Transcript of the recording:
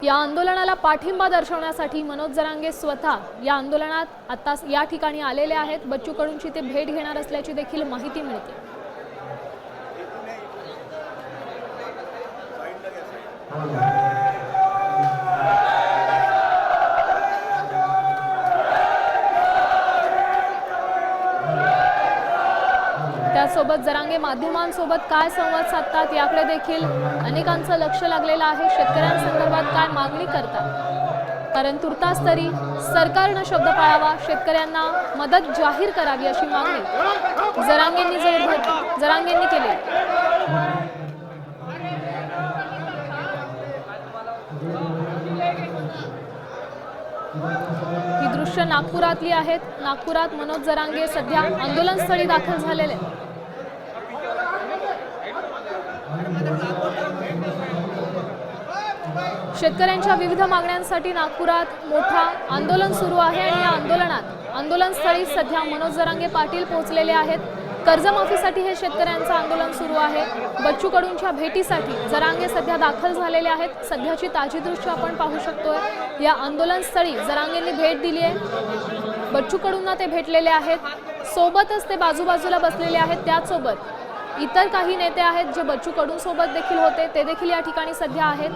या आंदोलनाला पाठिंबा दर्शवण्यासाठी मनोज जरांगे स्वतः या आंदोलनात आता या ठिकाणी आलेले आहेत। बच्चू कडूंची ते भेट घेणार असल्याची देखील माहिती मिळते। त्यासोबत जरांगे माध्यमांसोबत काय संवाद साधतात याकडे देखील अनेकांचं लक्ष लागलेलं आहे। शेतकऱ्यांसंदर्भात काय मागणी करतात, कारण तुर्तास तरी सरकारनं शब्द पाळावा, शेतकऱ्यांना मदत जाहीर करावी अशी मागणी जरांगेंनी केली। ही दृश्य नागपुरातली आहेत। नागपुरात मनोज जरांगे सध्या आंदोलनस्थळी दाखल झालेले। शेतकऱ्यांच्या विविध मागण्यांसाठी नागपुरात मोठा आंदोलन सुरू आहे आणि या आंदोलनस्थळी सध्या मनोज जरांगे पाटील पोहोचलेले आहेत। कर्जमाफीसाठी हे शेतकऱ्यांचं आंदोलन सुरू आहे। बच्चू कडूंच्या भेटीसाठी जरांगे सध्या दाखल झालेले आहेत। सध्याची ताजी दृश्य आपण पाहू शकतोय। या आंदोलनस्थळी जरांगेंनी भेट दिली आहे। बच्चू कडूंना ते भेटलेले आहेत, सोबतच ते बाजूबाजूला बसलेले आहेत। त्याचसोबत इतर काही नेते आहेत जे बच्चू कडूंसोबत देखील होते, ते देखील या ठिकाणी सध्या आहेत।